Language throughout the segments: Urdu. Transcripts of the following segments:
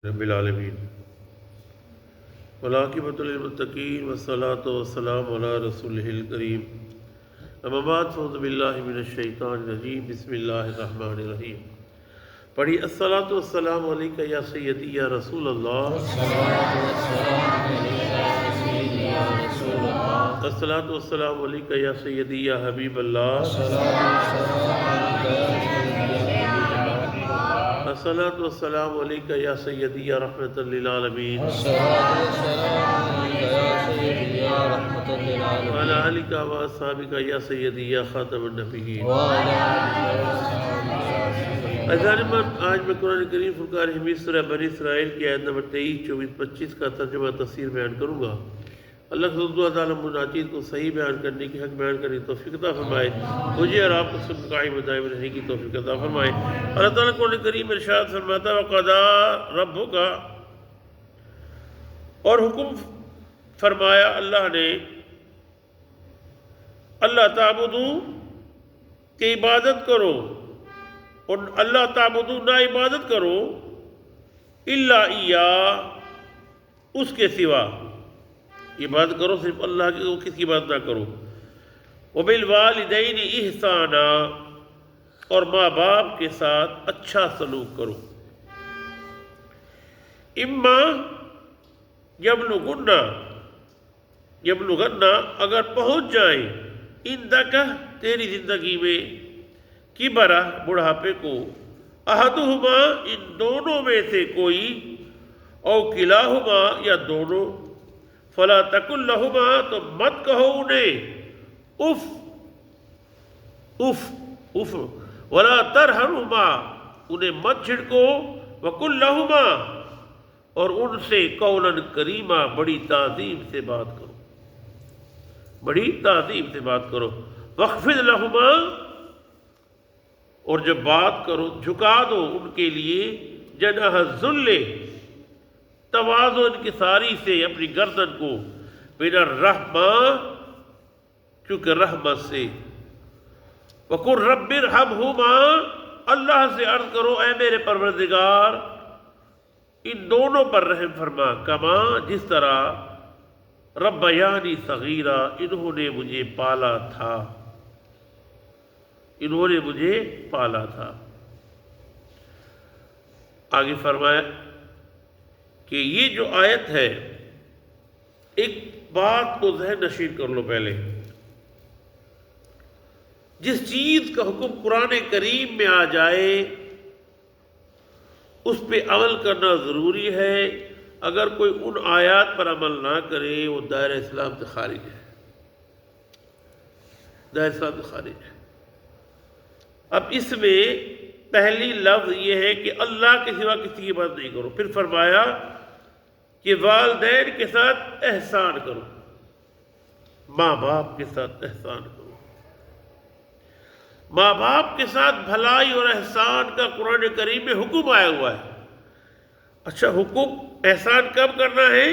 رب العالمین والعاقبۃ للمتقین والصلاۃ والسلام علی رسولہ الکریم اما بعد فاعوذ باللہ من الشیطان الرجیم بسم اللہ الرحمن الرحیم پڑھی الصلاۃ والسلام علیک یا سیدی یا رسول اللہ الصلاۃ والسلام علیک یا سیدی یا حبیب اللہ الصلاۃ والسلام علیک یا سیدی یا رحمۃ للعالمین وعلی آلک و اصحابک یا سیدی یا خاتم النبیین۔ عزیزان، آج میں قرآن کریم فرقان حمید سورہ بنی اسرائیل کی آیت نمبر 23، 24، 25 کا ترجمہ تفسیر بیان کروں گا۔ اللہ تعالیٰ تعالیٰ مناجات کو صحیح بیان کرنے کی حق بیان کرنے کی توفیق عطا فرمائے، مجھے اور آپ کو سب قائم دائم رہنے کی توفیق عطا فرمائے۔ اللہ تعالیٰ قرآن کریم ارشاد فرماتا ہے وَقَضَىٰ رَبُّكَ، اور حکم فرمایا اللہ نے، اللہ تعبدو کہ عبادت کرو، اور اللہ تعبدو نہ عبادت کرو، الا ایاہ اس کے سوا، عبادت کرو صرف اللہ کی، وہ کس کی عبادت نہ کرو۔ وَبِالْوَالِدَيْنِ إِحْسَانًا، اور ماں باپ کے ساتھ اچھا سلوک کرو۔ اما یبلغن اگر پہنچ جائیں عندک تیری زندگی میں، کبرا بڑھاپے کو، احدہما ان دونوں میں سے کوئی، او کلاہما یا دونوں، فلا تقل لہما تو مت کہو انہیں اف اف اف، ولا ترحمہما انہیں مت جھڑکو، وقل لہما اور ان سے قولا کریما بڑی تعظیم سے بات کرو، بڑی تعظیم سے بات کرو۔ واخفض لہما اور جب بات کرو جھکا دو ان کے لیے، جناح الذل تواضع انکساری سے اپنی گردن کو، من الرحمہ چونکہ رحمت سے، وقل رب ارحمہما اللہ سے عرض کرو اے میرے پروردگار ان دونوں پر رحم فرما، کما جس طرح ربیانی صغیرہ انہوں نے مجھے پالا تھا، انہوں نے مجھے پالا تھا۔ آگے فرمایا کہ یہ جو آیت ہے، ایک بات کو ذہن نشین کر لو پہلے، جس چیز کا حکم قرآن کریم میں آ جائے اس پہ عمل کرنا ضروری ہے۔ اگر کوئی ان آیات پر عمل نہ کرے وہ دائرہ اسلام سے خارج ہے، دائرہ اسلام سے خارج ہے۔ اب اس میں پہلی لفظ یہ ہے کہ اللہ کے سوا کسی کی بات نہیں کرو، پھر فرمایا کہ والدین کے ساتھ احسان کرو، ماں باپ کے ساتھ احسان کرو۔ ماں باپ کے ساتھ بھلائی اور احسان کا قرآن کریم میں حکم آیا ہوا ہے۔ اچھا، حکم احسان کب کرنا ہے؟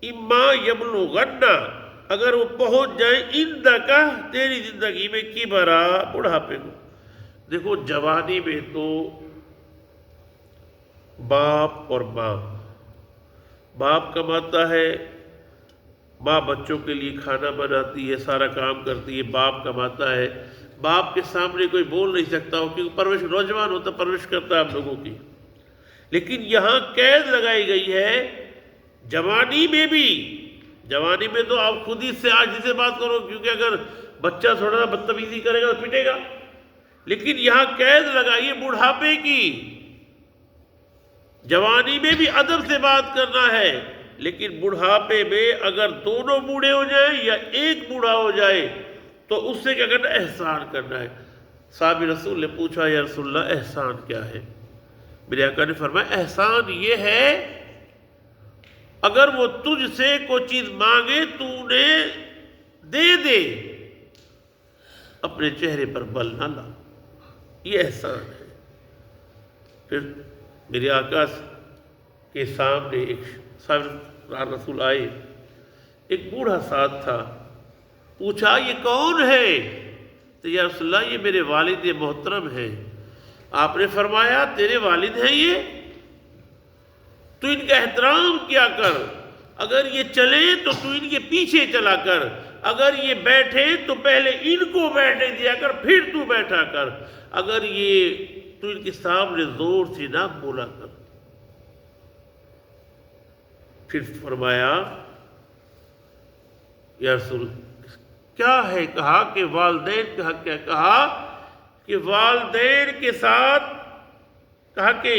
اما یبلغن اگر وہ پہنچ جائیں عندک تیری زندگی میں، کبرا بڑھاپے کو۔ دیکھو جوانی میں تو باپ اور ماں، باپ کماتا ہے، ماں بچوں کے لیے کھانا بناتی ہے، سارا کام کرتی ہے، باپ کماتا ہے، باپ کے سامنے کوئی بول نہیں سکتا ہو کیونکہ پرورش نوجوان ہوتا، پرورش کرتا ہے آپ لوگوں کی۔ لیکن یہاں قید لگائی گئی ہے جوانی میں بھی، جوانی میں تو آپ خود ہی سے آج سے بات کرو، کیونکہ اگر بچہ تھوڑا سا بدتمیزی کرے گا تو پٹے گا۔ لیکن یہاں قید لگائیے بڑھاپے کی، جوانی میں بھی ادب سے بات کرنا ہے، لیکن بڑھاپے میں اگر دونوں بوڑھے ہو جائیں یا ایک بوڑھا ہو جائے تو اس سے کیا کرنا ہے؟ احسان کرنا ہے۔ صحابی رسول نے پوچھا یا رسول اللہ احسان کیا ہے؟ میرے آقا نے فرمایا احسان یہ ہے اگر وہ تجھ سے کوئی چیز مانگے تو انہیں دے دے، اپنے چہرے پر بل نہ لا، یہ احسان ہے۔ پھر میرے آقا کے سامنے ایک صحابی رسول آئے، ایک بوڑھا ساتھ تھا، پوچھا یہ کون ہے؟ تو یا رسول اللہ یہ میرے والد محترم ہیں۔ آپ نے فرمایا تیرے والد ہیں یہ؟ تو ان کا احترام کیا کر، اگر یہ چلے تو ان کے پیچھے چلا کر، اگر یہ بیٹھے تو پہلے ان کو بیٹھنے دیا کر پھر تو بیٹھا کر، اگر یہ تو ان کے سامنے زور سے نہ بولا کر۔ پھر فرمایا یا رسول کیا ہے؟ کہا کہ والدین کا حق کیا؟ کہا کہ والدین کے ساتھ، کہا کہ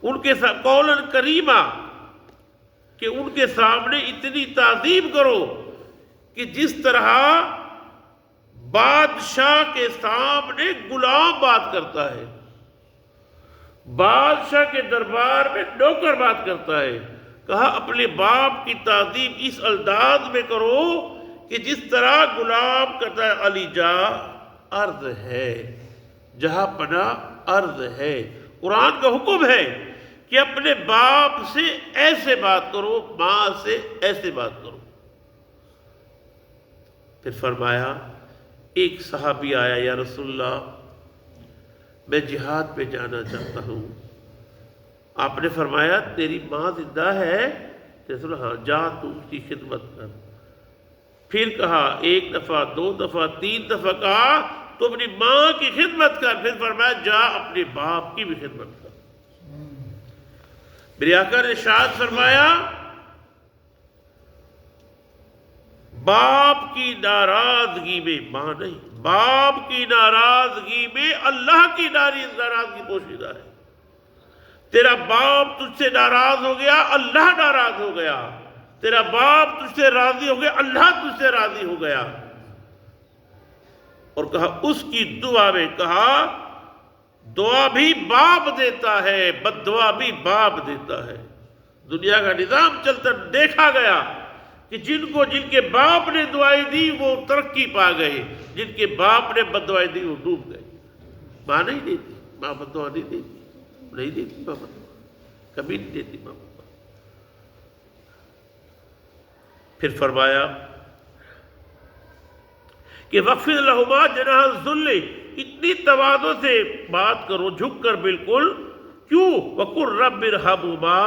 ان کے ساتھ قولاً کریمہ، کہ ان کے سامنے اتنی تعظیم کرو کہ جس طرح بادشاہ کے سامنے غلام بات کرتا ہے، بادشاہ کے دربار میں نوکر بات کرتا ہے۔ کہا اپنے باپ کی تعظیم اس انداز میں کرو کہ جس طرح غلام کرتا ہے۔ علی جا عرض ہے، جہاں پناہ عرض ہے۔ قرآن کا حکم ہے کہ اپنے باپ سے ایسے بات کرو، ماں سے ایسے بات کرو۔ پھر فرمایا ایک صحابی آیا، یا رسول اللہ میں جہاد پہ جانا چاہتا ہوں۔ آپ نے فرمایا تیری ماں زندہ ہے؟ رسول اللہ ہاں، جا تو اس کی خدمت کر۔ پھر کہا ایک دفعہ، دو دفعہ، تین دفعہ کہا تو اپنی ماں کی خدمت کر۔ پھر فرمایا جا اپنے باپ کی بھی خدمت کر۔ میرے آقا نے ارشاد فرمایا باپ کی ناراضگی میں، ماں نہیں، باپ کی ناراضگی میں اللہ کی ناراضگی پوشیدہ ہے۔ تیرا باپ تجھ سے ناراض ہو گیا، اللہ ناراض ہو گیا۔ تیرا باپ تجھ سے راضی ہو گیا، اللہ تجھ سے راضی ہو گیا۔ اور کہا اس کی دعا میں، کہا دعا بھی باپ دیتا ہے، بد دعا بھی باپ دیتا ہے۔ دنیا کا نظام چلتا دیکھا گیا کہ جن کے باپ نے دعائیں دی وہ ترقی پا گئے، جن کے باپ نے بد دعائیں دی وہ ڈوب گئے۔ ماں نہیں دیتی، ماں بد دعا نہیں دیتی، نہیں دیتی ماں بد دعا، کبھی نہیں دیتی ماں بد دعا۔ پھر فرمایا کہ وَخْفِضْ لَهُمَا جَنَاحَ الذُّلِّ، اتنی تواضع سے بات کرو، جھک کر بالکل۔ کیوں؟ وَقُلْ رَبِّ ارْحَمْهُمَا،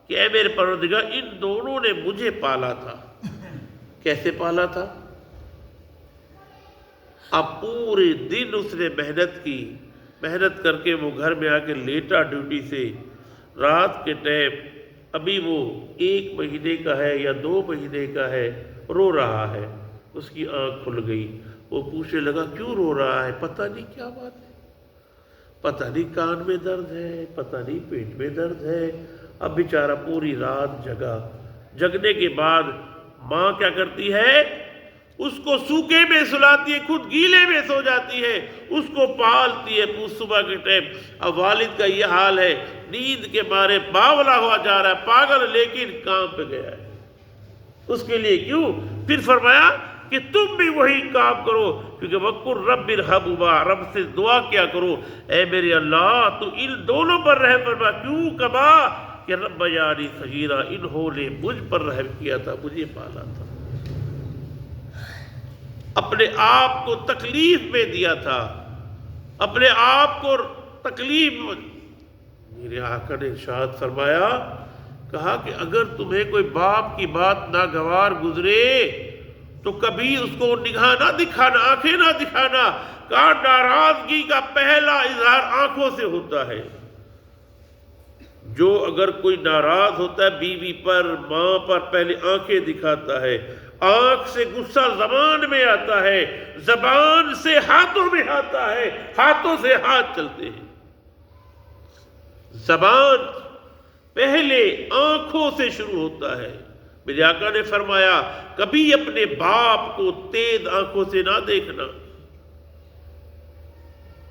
کہ اے میرے پروردگار ان دونوں نے مجھے پالا تھا۔ کیسے پالا تھا؟ اب پورے دن اس نے محنت کی، محنت کر کے وہ گھر میں آ کے لیٹا ڈیوٹی سے، رات کے ٹائم ابھی وہ 1 مہینے کا ہے یا 2 مہینے کا ہے، رو رہا ہے۔ اس کی آنکھ کھل گئی، وہ پوچھنے لگا کیوں رو رہا ہے؟ پتہ نہیں کیا بات ہے، پتہ نہیں کان میں درد ہے، پتہ نہیں پیٹ میں درد ہے۔ اب بیچارہ پوری رات جگا۔ جگنے کے بعد ماں کیا کرتی ہے؟ اس کو سوکھے میں سلاتی ہے، خود گیلے میں سو جاتی ہے، اس کو پالتی ہے صبح کے ٹائم۔ اب والد کا یہ حال ہے، نیند کے مارے باولا ہوا جا رہا ہے، پاگل، لیکن کام پہ گیا ہے اس کے لیے۔ کیوں؟ پھر فرمایا کہ تم بھی وہی کام کرو، کیونکہ وَقُلْ رَبِّ ارْحَمْهُمَا، رب سے دعا کیا کرو اے میرے اللہ تو ان دونوں پر رحم فرما۔ کیوں؟ کبا کہ رب یاری صغیرہ، انہوں نے مجھ پر رحم کیا تھا، مجھے پالا تھا، اپنے آپ کو تکلیف میں دیا تھا، اپنے آپ کو تکلیف۔ میرے آقا نے ارشاد فرمایا، کہا کہ اگر تمہیں کوئی باپ کی بات ناگوار گزرے تو کبھی اس کو نگاہ نہ دکھانا، آنکھیں نہ دکھانا۔ کہا ناراضگی کا پہلا اظہار آنکھوں سے ہوتا ہے۔ جو اگر کوئی ناراض ہوتا ہے بیوی پر، ماں پر، پہلے آنکھیں دکھاتا ہے۔ آنکھ سے غصہ زبان میں آتا ہے، زبان سے ہاتھوں میں آتا ہے، ہاتھوں سے ہاتھ چلتے ہیں۔ زبان پہلے آنکھوں سے شروع ہوتا ہے۔ میرے آقا نے فرمایا کبھی اپنے باپ کو تیز آنکھوں سے نہ دیکھنا۔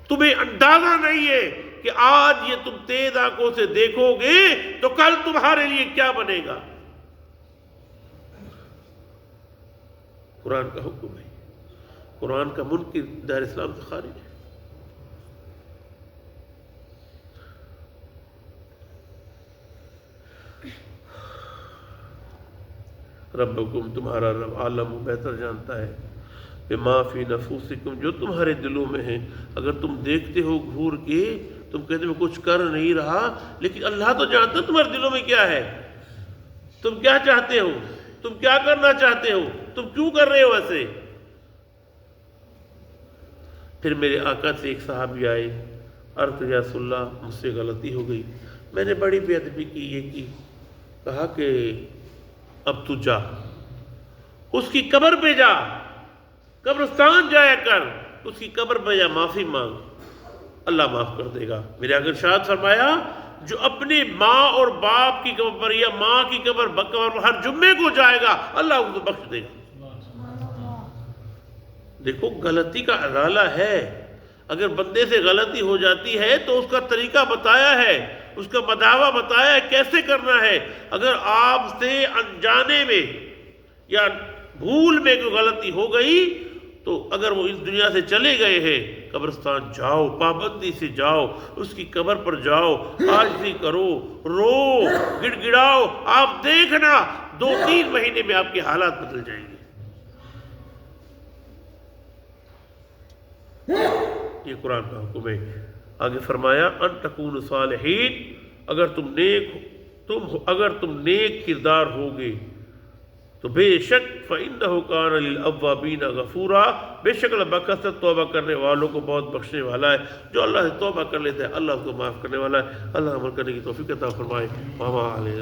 تمہیں اندازہ نہیں ہے کہ آج یہ تم تیز آنکھوں سے دیکھو گے تو کل تمہارے لیے کیا بنے گا۔ قرآن کا حکم ہے، قرآن کا منکر دائرہ اسلام سے خارج ہے۔ ربکم، تمہارا رب، عالم بہتر جانتا ہے بما فی نفوسکم، جو تمہارے دلوں میں ہیں۔ اگر تم دیکھتے ہو گھور کے تم کہتے میں کچھ کر نہیں رہا، لیکن اللہ تو جانتا تمہارے دلوں میں کیا ہے، تم کیا چاہتے ہو، تم کیا کرنا چاہتے ہو، تم کیوں کر رہے ہو ایسے۔ پھر میرے آقا سے ایک صحابی آئے، عرض یا رسول اللہ مجھ سے غلطی ہو گئی، میں نے بڑی بے ادبی کی، یہ کی، کہا کہ اب تو جا اس کی قبر پہ جا، قبرستان جایا کر، اس کی قبر پہ جا، معافی مانگ، اللہ معاف کر دے گا۔ میرے آقا ارشاد فرمایا جو اپنے ماں اور باپ کی قبر پر یا ماں کی قبر پر ہر جمعے کو جائے گا اللہ اس کو بخش دے گا۔ دیکھو غلطی کا ازالہ ہے، اگر بندے سے غلطی ہو جاتی ہے تو اس کا طریقہ بتایا ہے، اس کا مداوع بتایا ہے کیسے کرنا ہے۔ اگر آپ سے انجانے میں یا بھول میں کوئی غلطی ہو گئی تو اگر وہ اس دنیا سے چلے گئے ہیں، قبرستان جاؤ، پابندی سے جاؤ، اس کی قبر پر جاؤ، عاجزی کرو، رو، گڑ گڑاؤ، آپ دیکھنا 2-3 مہینے میں آپ کے حالات بدل جائیں گے۔ یہ قرآن کا حکم ہے۔ آگے فرمایا ان تکون صالحین، اگر تم نیک کردار ہوگے تو بے شک فَإِنَّهُ كَانَ لِلْأَوَّابِينَ غَفُورًا، بے شک اللہ بکثرت توبہ کرنے والوں کو بہت بخشنے والا ہے۔ جو اللہ سے توبہ کر لیتا ہے اللہ اس کو معاف کرنے والا ہے۔ اللہ عمل کرنے کی توفیق عطا فرمائے۔ وما علیہ